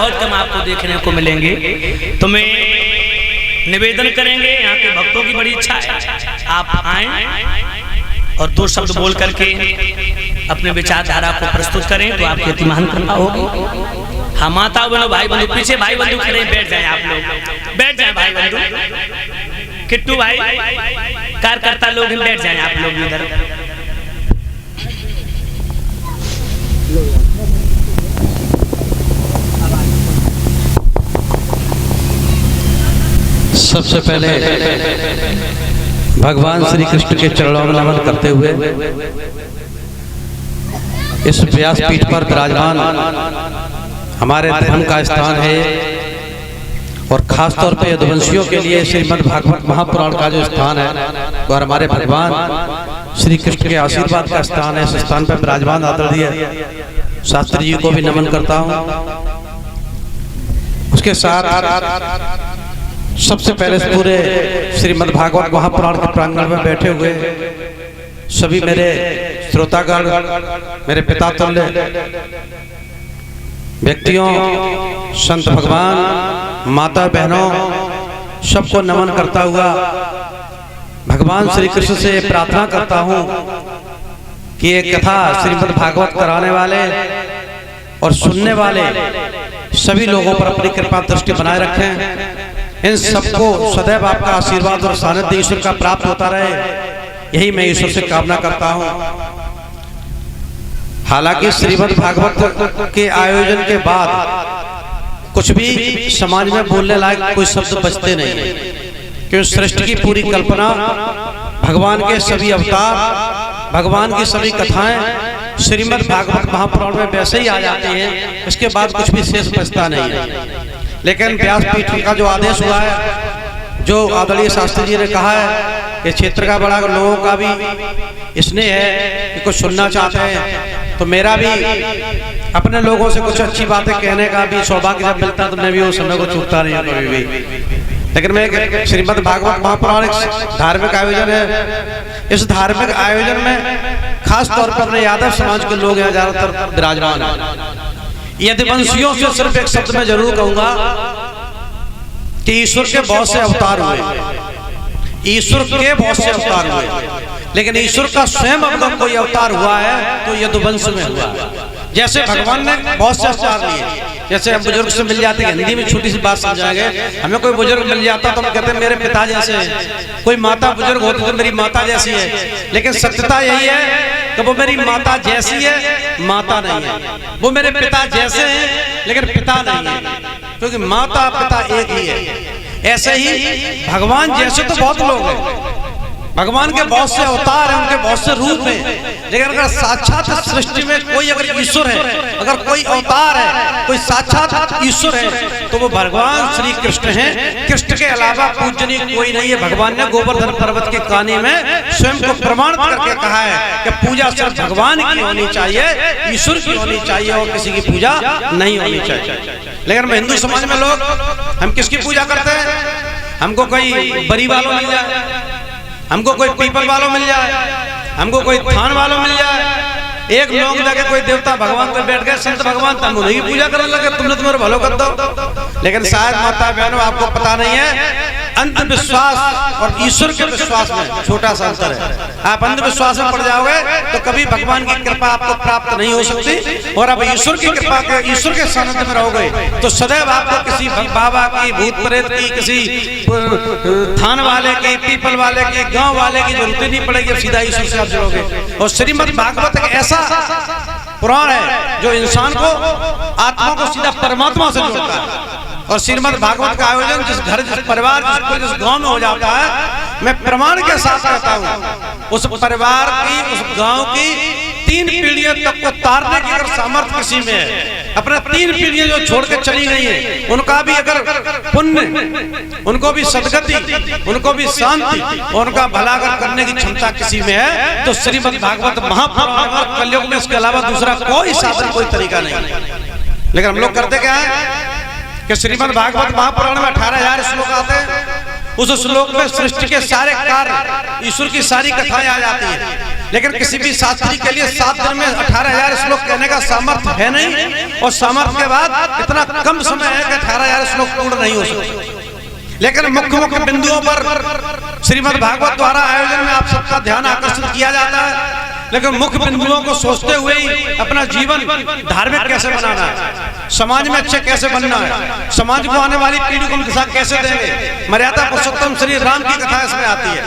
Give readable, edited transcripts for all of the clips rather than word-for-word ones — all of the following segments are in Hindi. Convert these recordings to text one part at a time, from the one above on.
बहुत कम आपको देखने को मिलेंगे। तो मैं निवेदन करेंगे, यहाँ के भक्तों की बड़ी इच्छा है आप आए और दो शब्द बोल करके अपने विचारधारा को प्रस्तुत करें तो आपकी अति महान कृपा होगी। हाँ माता बहनों, भाई बंधु, पीछे भाई बंधु खड़े, बैठ जाएं आप लोग, बैठ जाएं भाई बंधु, किट्टू भाई, कार्यकर्ता लोग बैठ जाएं आप लोग इधर। सबसे पहले भगवान श्री कृष्ण के चरणों में नमन करते हुए इस व्यासपीठ पर विराजमान हमारे धर्म का स्थान है और खास तौर पे यदुवंशियों के लिए श्रीमद् भागवत महापुराण का जो स्थान है और हमारे भगवान श्री कृष्ण के आशीर्वाद का स्थान है। इस स्थान पर विराजमान आदरणीय शास्त्री जी को भी नमन करता हूँ। उसके साथ सबसे पहले पूरे श्रीमद् भागवत महापुराण के प्रांगण में बैठे हुए सभी मेरे श्रोतागण, मेरे पिता तुल्य व्यक्तियों, संत भगवान, माता बहनों, सबको नमन करता हुआ भगवान श्री कृष्ण से प्रार्थना करता हूँ कि ये कथा श्रीमद् भागवत कराने वाले और सुनने वाले सभी लोगों पर अपनी कृपा दृष्टि बनाए रखें। इन सबको सदैव आपका आशीर्वाद और सानिध्य ईश्वर का प्राप्त होता रहे, यही मैं ईश्वर से कामना करता हूँ। हालांकि श्रीमद् भागवत के आयोजन के बाद कुछ भी समाज में बोलने लायक कोई शब्द बचते नहीं है, क्योंकि सृष्टि की पूरी कल्पना, भगवान के सभी अवतार, भगवान की सभी कथाएं श्रीमद् भागवत महापुराण में वैसे ही आ जाती हैं, इसके बाद कुछ भी शेष बचता नहीं है। लेकिन व्यासपीठ का जो आदेश हुआ है, जो आदरणीय शास्त्री जी ने कहा है कि क्षेत्र का बड़ा लोगों का भी स्नेह है कि कुछ सुनना चाहते हैं, तो मेरा भी अपने लोगों से कुछ अच्छी बातें कहने का भी सौभाग्य जब मिलता तो मैं भी उस समय को चूकता नहीं कभी भी। लेकिन मैं श्रीमद् भागवत महापुराण एक धार्मिक आयोजन है, इस धार्मिक आयोजन में खास तौर पर अपने यादव समाज के लोग यहाँ ज्यादातर विराजमान है। यदुवंशियों से सिर्फ एक शब्द में जरूर कहूंगा कि ईश्वर के बहुत से अवतार हुए, ईश्वर के बहुत से अवतार हुए, लेकिन ईश्वर का स्वयं अवतार कोई अवतार हुआ है तो यदुवंश में हुआ है। जैसे भगवान ने बहुत से अवतार लिए, जैसे हम बुजुर्ग से मिल जाते हैं, हिंदी में छोटी सी बात समझाएंगे, हमें कोई बुजुर्ग मिल जाता तो हम कहते हैं मेरे पिता जैसे है, कोई माता बुजुर्ग होती तो मेरी माता जैसी है। लेकिन सत्यता यही है कि वो मेरी माता जैसी है, माता नहीं है। वो मेरे पिता जैसे हैं लेकिन पिता नहीं है, क्योंकि माता पिता एक ही है। ऐसे ही भगवान जैसे तो बहुत लोग हैं, भगवान के बहुत से अवतार हैं, उनके बहुत से रूप हैं, लेकिन अगर साक्षात सृष्टि में कोई अगर ईश्वर है, अगर कोई अवतार है, कोई साक्षात ईश्वर है तो वो भगवान श्री कृष्ण हैं। कृष्ण के अलावा पूजनीय कोई नहीं है। भगवान ने गोवर्धन पर्वत की कहानी में स्वयं को प्रमाण करके कहा है कि पूजा सिर्फ भगवान की होनी चाहिए, ईश्वर की होनी चाहिए और किसी की पूजा नहीं होनी चाहिए। लेकिन हम हिंदू समाज में लोग हम किसकी पूजा करते हैं? हमको कोई बरी वालों मिल जाए, हमको कोई पीपल वालों मिल जाए, हमको कोई थान वालों मिल जाए, एक लोग जाके कोई देवता भगवान पे बैठ गए, संत भगवान तुम उन्हीं की पूजा करने लगे, तुमने तुम्हारे भलो कर दो। लेकिन शायद माता बहनों आपको पता नहीं है, अंधविश्वास और ईश्वर के विश्वास में छोटा सा अंतर है। आप अंधविश्वास में पड़ जाओगे तो कभी भगवान की कृपा आपको प्राप्त नहीं हो सकती, और अब ईश्वर की कृपा के, ईश्वर के सानिध्य में रहोगे तो सदैव आपको किसी बाबा की, भूत प्रेत की, किसी थान वाले की, पीपल वाले की, गांव वाले की जरूरत नहीं पड़ेगी, सीधा ईश्वर से आप जुड़ोगे। और श्रीमद् भागवत एक ऐसा पुराण है जो इंसान को, आत्मा को सीधा परमात्मा से जोड़ता है। और श्रीमद् भागवत का आयोजन जिस घर, जिस परिवार, जिस गांव में हो जाता है, मैं प्रमाण के साथ कहता हूँ उस परिवार की, उस गांव की 3 पीढ़ियों तक को तारने की अगर सामर्थ्य किसी में है, अपने 3 पीढ़ियां जो छोड़ के चली गई है, उनका भी अगर पुण्य, उनको भी सदगति, उनको भी शांति और उनका भला अगर करने की क्षमता किसी में है तो श्रीमद् भागवत महापुराण और कलयुग में इसके अलावा दूसरा कोई साधन, कोई तरीका नहीं। लेकिन हम लोग करते क्या है कि श्रीमद् भागवत महापुराण में 18,000 श्लोक आते हैं उस श्लोक में सृष्टि के सारे कार्य, ईश्वर की सारी कथाएं आ जाती है। लेकिन किसी भी शास्त्री के लिए 7 दिन में 18,000 श्लोक कहने का सामर्थ्य है नहीं, और सामर्थ्य के बाद इतना कम समय है कि 18,000 श्लोक पूर्ण नहीं हो सकते। लेकिन मुख्य मुख्य बिंदुओं पर श्रीमद् भागवत द्वारा आयोजन में आप सबका ध्यान आकर्षित किया जाता है। लेकिन मुख्य बिंदुओं को सोचते हुए ही अपना जीवन धार्मिक कैसे बनाना है, समाज में अच्छे कैसे बनना है, समाज को आने वाली पीढ़ी को हम दिशा कैसे देंगे। मर्यादा पुरुषोत्तम श्री राम की कथा इसमें आती है।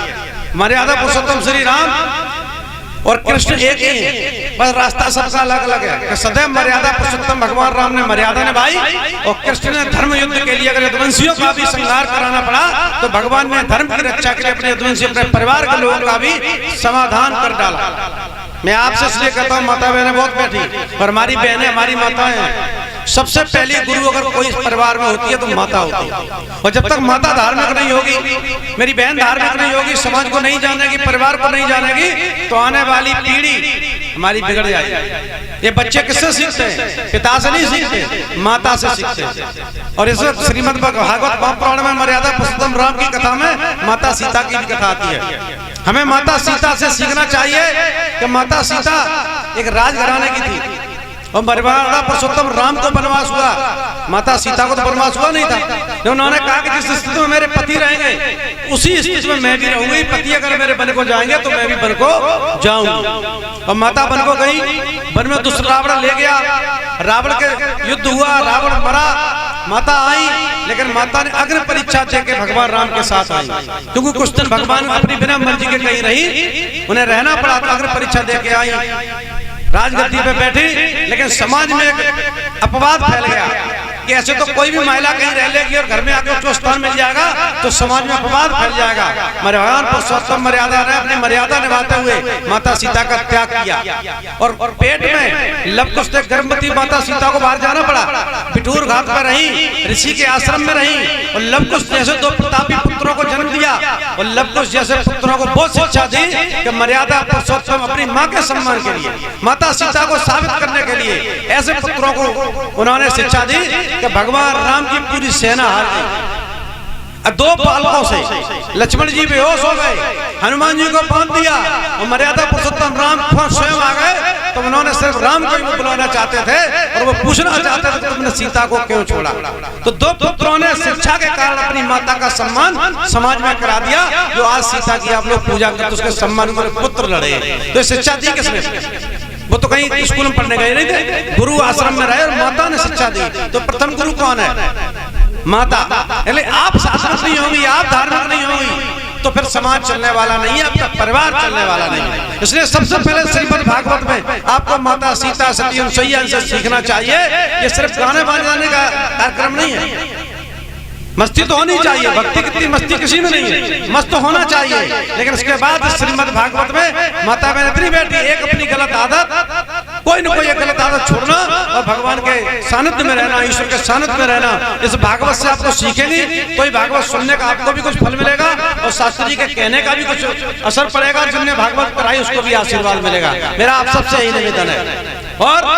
मर्यादा पुरुषोत्तम श्री राम और कृष्ण एक ही है, बस रास्ता सबका अलग अलग है। सदैव मर्यादा पुरुषोत्तम भगवान राम ने मर्यादा निभाई, और कृष्ण ने धर्म युद्ध के लिए अगर यदुवंशियों का भी संहार कराना पड़ा तो भगवान ने धर्म की रक्षा के लिए अपने यदुवंशी, अपने परिवार के लोगों का भी समाधान कर डाला। मैं आपसे इसलिए कहता हूँ, माता बहनें बहुत बैठी, और हमारी बहनें हमारी माताएं हैं। सबसे पहली गुरु अगर कोई इस परिवार में होती है तो माता होती है। और जब तक माता धार्मिक नहीं होगी, मेरी बहन धार्मिक नहीं होगी, समाज को नहीं जानेगी, परिवार को नहीं जानेगी, तो आने वाली पीढ़ी हमारी बिगड़ जाएगी। ये बच्चे किससे सीखते हैं? पिता से नहीं सीखते, माता से सीखते हैं। और इस श्रीमद् भागवत महापुराण में मर्यादा पुरुषोत्तम राम की कथा में माता सीता की भी कथा आती है। हमें माता सीता से सीखना चाहिए कि माता सीता एक राजघराने की थी, और मर्यादा पुरुषोत्तम राम को वनवास हुआ, माता सीता को तो वनवास हुआ नहीं था। उन्होंने कहा कि जिस स्थिति में मेरे पति रहेंगे उसी स्थिति में मैं भी रहूंगी। पति अगर मेरे वन को जाएंगे तो मैं भी वन को जाऊंगी। और माता वन को गई, वन में दुष्ट रावण ले गया, रावण के युद्ध हुआ, रावण मरा, माता आई, लेकिन माता ने अग्नि परीक्षा देके भगवान राम के साथ आई, क्योंकि कुछ दिन भगवान अपनी बिना मर्जी के कहीं रही, उन्हें रहना पड़ा, तो अग्नि परीक्षा देके आई, राजगद्दी पे बैठी। लेकिन समाज में एक अपवाद फैल गया कि ऐसे तो कोई भी महिला कहीं रह लेगी और घर में आकर उसको स्थान मिल जाएगा तो समाज में अपवाद फैल जाएगा। मर्यादा पुरुषोत्तम मर्यादा ने अपनी मर्यादा निभाते हुए माता सीता का त्याग किया, और पेट में लवकुश से गर्भवती माता सीता को बाहर जाना पड़ा। पिठूर घाट पर रही, ऋषि के आश्रम में रही, और लवकुश जैसे 2 प्रतापी पुत्रों को जन्म दिया, और लवकुश जैसे पुत्रों को बहुत शिक्षा दी कि मर्यादा पुरुषोत्तम अपनी माँ के सम्मान के लिए, माता सीता को साबित करने के लिए ऐसे पुत्रों को उन्होंने शिक्षा दी कि भगवान राम की पूरी सेना हार गई। 2 बालकों से लक्ष्मण जी बेहोश हो गए, हनुमान जी को बांध दिया, और मर्यादा पुरुषोत्तम राम स्वयं आ गए। तो उन्होंने सिर्फ राम को ही बुलाना चाहते थे, और वो पूछना चाहते थे तुमने सीता को क्यों छोड़ा। तो 2 पुत्रों ने शिक्षा के कारण अपनी माता का सम्मान समाज में करा दिया। जो आज सीता की आप लोग पूजा करते उसके सम्मान में पुत्र लड़े, तो शिक्षा दी किसने? वो तो कहीं स्कूल में पढ़ने गए नहीं थे, गुरु आश्रम में रहे, और माता ने शिक्षा दी। तो प्रथम गुरु कौन है? माता। आप शासक नहीं होंगी, आप धार्मिक नहीं होंगी, तो फिर समाज चलने वाला नहीं है, आपका परिवार चलने वाला नहीं है। इसलिए सबसे पहले श्रीमद् भागवत में आपको माता सीता सती अनुसुईया से सीखना चाहिए। ये सिर्फ गाने बजाने का कार्यक्रम नहीं है, मस्ती तो होनी चाहिए, भक्ति कितनी मस्ती किसी में नहीं है, मस्त तो होना चाहिए। लेकिन उसके बाद श्रीमद् भागवत में माता बहन इतनी बैठी, एक अपनी गलत आदत, कोई न कोई एक गलत आदत छोड़ना, और भगवान के सानिध्य में रहना, ईश्वर के सानिध्य में रहना। इस भागवत से आपको सीखेंगी तो ही भागवत सुनने का आपको भी कुछ फल मिलेगा, और शास्त्री जी के कहने का भी कुछ असर पड़ेगा। जिनने भागवत कराई उसको भी आशीर्वाद मिलेगा। मेरा आप सबसे यही निवेदन है, और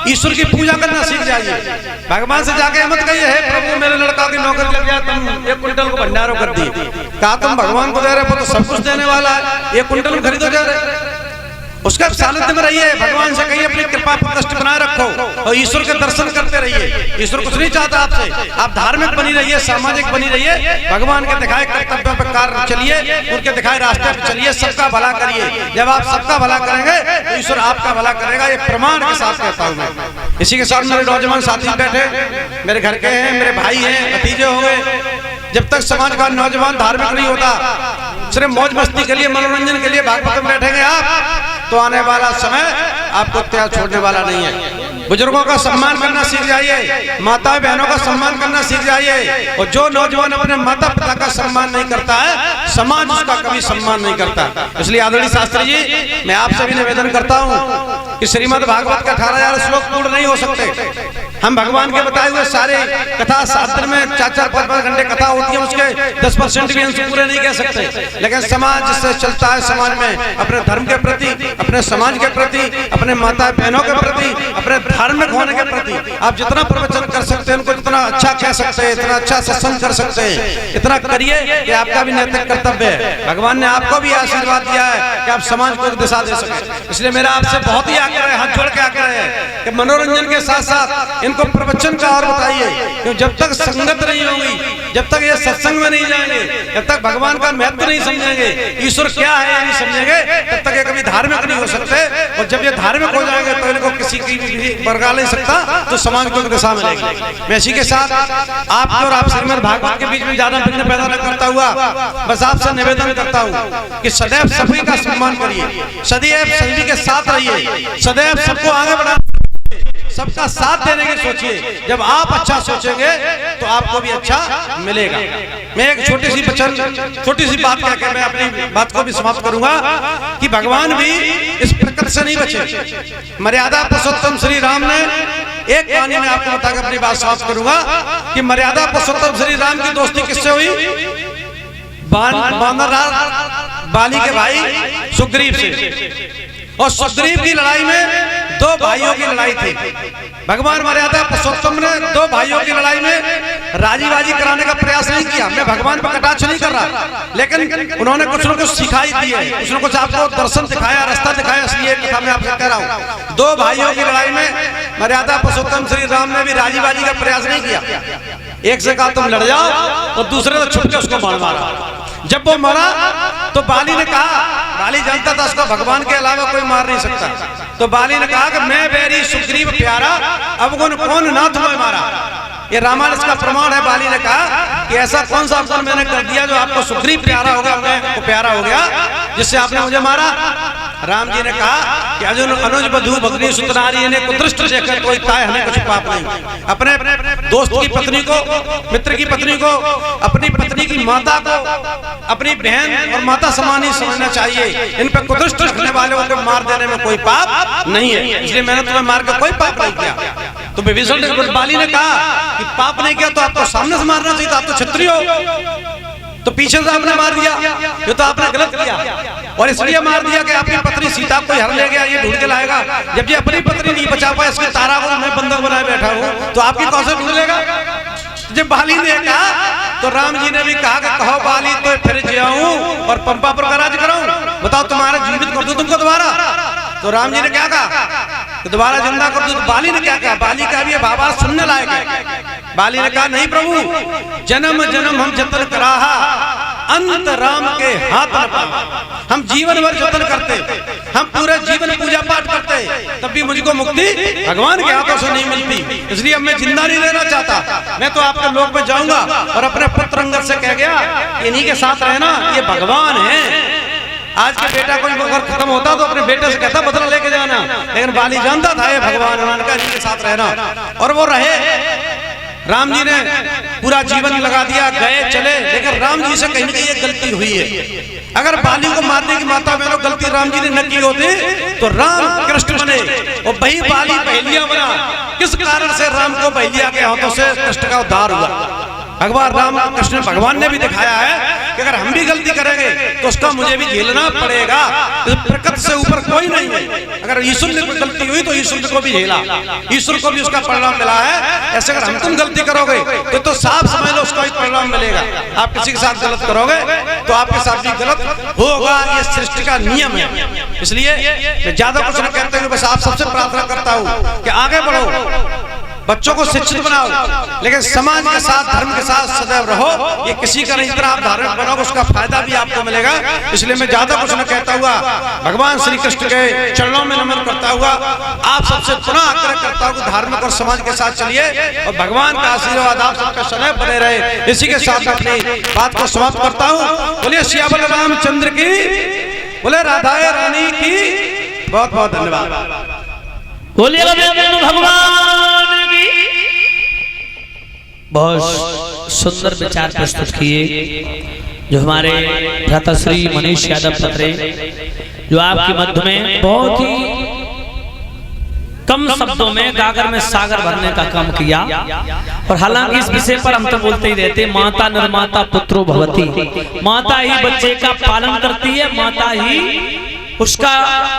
ईश्वर की पूजा करना सीख जाइए। भगवान से जाके मत कहिए हे प्रभु मेरे लड़का की नौकरी लग गया, तुम 1 कुंटल को भंडारों कर दिए। कहा तुम भगवान को दे रहे हो तो सब कुछ देने वाला है, 1 कुंटल खरीदो जा रहे। उसका सानिध्य में रहिए, भगवान से कहिए अपनी कृपा प्रतिष्ठ बनाए रखो, और ईश्वर के दर्शन करते रहिए। ईश्वर कुछ नहीं चाहता आपसे, आप धार्मिक बनी रहिए, सामाजिक बनी रहिए, भगवान के दिखाए कर्तव्यों पर कार्य चलिए, उनके दिखाए रास्ते पर चलिए, सबका भला करिए। जब आप सबका भला करेंगे तो ईश्वर आपका भला करेगा, ये प्रमाण के साथ कहता हूँ मैं। इसी के साथ मेरे नौजवान साथी बैठे, मेरे घर के हैं, मेरे भाई हैं, भतीजे हो गए। जब तक समाज का नौजवान धार्मिक नहीं होता, सिर्फ मौज मस्ती के लिए, मनोरंजन के लिए भागवत में बैठेंगे आप, तो आने वाला समय आपको त्याग छोड़ने वाला नहीं है। बुजुर्गों का सम्मान करना सीख जाइए, माता बहनों का सम्मान करना सीख जाइए। और जो नौजवान अपने माता पिता का सम्मान नहीं करता है, समाज उसका कभी सम्मान नहीं करता। इसलिए आदरणीय शास्त्री जी, मैं आपसे भी निवेदन करता हूँ कि श्रीमद् भागवत के 18,000 श्लोक पूर्ण नहीं हो सकते। हम भगवान के बताए हुए सारे कथा 7 दिन में 4-4, 5-5 घंटे कथा होती है, उसके 10% भी अंश पूरे नहीं कह सकते। लेकिन समाज जिससे चलता है, समाज में अपने धर्म के प्रति, अपने समाज के प्रति, अपने माता बहनों के प्रति, अपने धार्मिक होने के प्रति आप जितना प्रवचन कर सकते हैं, उनको जितना अच्छा कह सकते हैं, इतना अच्छा सत्संग कर सकते हैं, इतना करिए कि आपका भी नैतिक कर्तव्य है। भगवान ने आपको भी आशीर्वाद दिया है कि आप समाज को दिशा दे सके। इसलिए मेरा आपसे बहुत ही आग्रह है, हाथ जोड़ के आग्रह है कि मनोरंजन के साथ साथ इनको प्रवचन का और बताइए, क्योंकि जब तक संगत नहीं होगी, जब तक ये सत्संग में नहीं जाएंगे, जब तक भगवान का महत्व नहीं समझेंगे, ईश्वर क्या है नहीं समझेंगे, तब तक ये कभी धार्मिक नहीं हो सकते। और जब ये धार्मिक हो जाएंगे तो इनको किसी की भी बरगा नहीं सकता, तो समाज को दिशा मिलेगी। मैं इसी के साथ आपके और आप श्रीमद् भागवत के बीच में ज्यादा विघ्न पैदा न करता हुआ बस आपसे निवेदन करता हूँ कि सदैव सभी का सम्मान करिए, सदैव सभी के साथ रहिए, सदैव सबको आगे बढ़ा, सबका साथ देने की सोचिए। जब आप अच्छा सोचेंगे तो आपको भी अच्छा मिलेगा। मैं एक छोटी सी बात कहकर मैं अपनी बात को भी समाप्त करूंगा कि भगवान भी इस प्रकृति से नहीं बचे। मर्यादा पुरुषोत्तम श्री राम ने एक कहानी में आपको बताकर अपनी बात समाप्त करूंगा कि मर्यादा पुरुषोत्तम श्री राम की दोस्ती किससे हुई? बाली के भाई सुग्रीव से। और सुग्रीव की लड़ाई में 2 भाइयों की लड़ाई थी। भगवान मर्यादा पुरुषोत्तम ने 2 भाइयों की लड़ाई में राजी-बाजी कराने का प्रयास नहीं किया। मैं भगवान पर कटाक्ष नहीं कर रहा, लेकिन उन्होंने कुछ न कुछ सिखाई दी है, कुछ न कुछ आपको दर्शन दिखाया, रास्ता दिखाया, इसलिए कथा मैं आपसे कह रहा हूँ। 2 भाइयों की लड़ाई में मर्यादा पुरुषोत्तम श्री राम ने भी राजी-बाजी का प्रयास नहीं किया। एक से कहा तुम लड़ जाओ और दूसरे से छुप के उसको मारा। जब वो मरा तो बाली ने कहा, बाली जानता था उसको भगवान के अलावा कोई मार नहीं सकता, तो बाली ने कहा कि मैं बैरी सुग्रीव प्यारा, अब कौन ना तुम्हें मारा। ये रामायण का प्रमाण है। बाली ने कहा कि ऐसा कौन सा अवसर मैंने कर दिया जो आपको सुग्रीव प्यारा हो गया, मैं प्यारा हो गया, जिससे आपने मुझे मारा। राम जी ने कहा कि अनुज बधू भगनी सुतनारी ने कुदृष्ट देखकर कोई ताय हमें कुछ पाप नहीं। अपने दोस्त की पत्नी को, मित्र की पत्नी को, अपनी पत्नी की माता को अपनी बहन और माता समान ही समझना चाहिए। इन पर कुदृष्ट रखने वालों को मार देने में कोई पाप नहीं है, इसलिए मैंने तुम्हें मार कर कोई पाप नहीं किया। तो विभीषण ने, बाली ने कहा कि पाप नहीं किया तो आपको सामने से मारना चाहिए, आप तो क्षत्रिय हो, तो पीछे से आपने मार दिया, ये तो आपने गलत किया। और इसलिए मार दिया कि आपकी पत्नी सीता को हर ले गया, ये ढूंढ के लाएगा, जबकि अपनी पत्नी नहीं बचा पाया, इसके तारा को मैं बंधक बनाए बैठा हूँ, तो आपकी कौन से ढूंढ लेगा। जब बाली ने कहा तो राम जी ने भी कहा कि कहो बाली तो फिर जाऊं और पंपा पर का राज कराऊं, बताओ तुम्हारा जीवित कर दूं तुमको दोबारा। तो राम जी ने क्या कहा कि दोबारा जिंदा कर दूं। बाली ने क्या कहा? बाली का भी बाबा सुनने लायक है। बाली ने कहा नहीं प्रभु, जन्म जन्म हम जतन कराहा, अंत राम के हाथ न पावा। हम जीवन भर जतन करते, हम पूरे जीवन पूजा पाठ करते, तब भी मुझको मुक्ति भगवान के हाथों से नहीं मिलती। इसलिए अब मैं जिंदा नहीं रहना चाहता, मैं तो आपके लोक में जाऊंगा। और अपने पुत्र अंगद से कह गया इन्हीं के साथ रहना, ये भगवान है। आज के बेटा कोई अगर खत्म होता तो अपने बेटे से कहता बदला लेके जाना, लेकिन बाली जानता था ये भगवान, उन्होंने कहा इनके साथ रहना, और वो रहे। राम जी ने पूरा जीवन लगा दिया, गए चले, लेकिन राम जी से कहीं ना कहीं गलती हुई है। अगर बाली को मारने की माता बहनों गलती राम जी ने न की होती तो राम कृष्ण बने और वही बाली बहेलिया बना। किस कारण से राम को बहेलिया के हाथों से कृष्ण का उद्धार हुआ? भगवान राम कृष्ण भगवान ने भी दिखाया है कि अगर हम भी गलती करेंगे तो उसका मुझे भी झेलना पड़ेगा। प्रकृति से ऊपर कोई नहीं है। अगर ईश्वर ने कोई गलती हुई तो ईश्वर को भी झेला, ईश्वर को भी उसका परिणाम मिला है। ऐसे अगर हम तुम गलती करोगे तो साफ समझ लो उसका भी परिणाम मिलेगा। आप किसी के साथ गलत करोगे तो आपके साथ भी गलत होगा, ये सृष्टि का नियम है। इसलिए मैं ज्यादा कुछ नहीं कहते हुए बस आप सबसे प्रार्थना करता हूँ कि आगे बढ़ो, बच्चों को शिक्षित बनाओ, लेकिन समाज के साथ, धर्म के साथ सदैव रहो। ये किसी का नहीं, जितना आप धार्मिक बनोगे उसका फायदा भी आपको मिलेगा। इसलिए मैं ज्यादा कुछ न कहता हुआ भगवान श्री कृष्ण के चरणों में नमन करता हुआ आप सबसे पुनः आग्रह करता हूँ धार्मिक और समाज के साथ चलिए और भगवान का आशीर्वाद आप सबका सदैव बने रहे। इसी के साथ अपनी बात को समाप्त करता हूँ। बोलिए श्यामल रामचंद्र की, बोले राधा रानी की। बहुत बहुत धन्यवाद। बोलिए भगवान की। बहुत सुंदर विचार प्रस्तुत किए जो हमारे भ्राताश्री मनीष यादव पत्रे, जो आपके मध्य में बहुत ही कम शब्दों में गागर में सागर भरने का काम किया। और हालांकि इस विषय पर हम तो बोलते ही रहते, माता निर्माता पुत्रो भवती, माता ही बच्चे का पालन करती है, माता ही उसका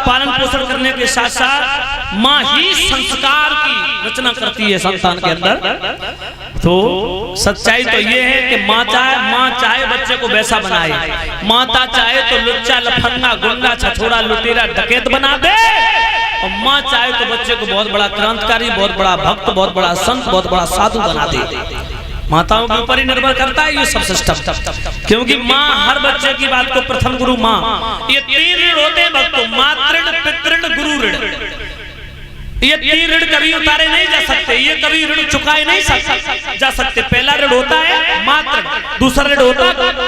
पालन पोषण करने के साथ साथ माँ ही संस्कार की रचना करती है संतान के अंदर। तो सच्चाई तो ये है कि माँ चाहे बच्चे को वैसा बनाए, माता चाहे तो लुच्चा लफंगा गुंडा छछोड़ा लुटेरा डकैत बना दे, और माँ चाहे तो बच्चे को बहुत बड़ा क्रांतिकारी, बहुत बड़ा भक्त, बहुत बड़ा संत, बहुत बड़ा साधु बना दे। माताओं के ऊपर ही निर्भर करता है ये सब सिस्टम, क्योंकि माँ हर बच्चे की बात को प्रथम गुरु माँ। ये 3 ऋण होते हैं भक्तों, मातृ पितृण गुरु ऋण। ये 3 ऋण कभी उतारे नहीं जा सकते, ये कभी ऋण चुकाए नहीं जा सकते। पहला ऋण होता है मातृ, दूसरा ऋण होता है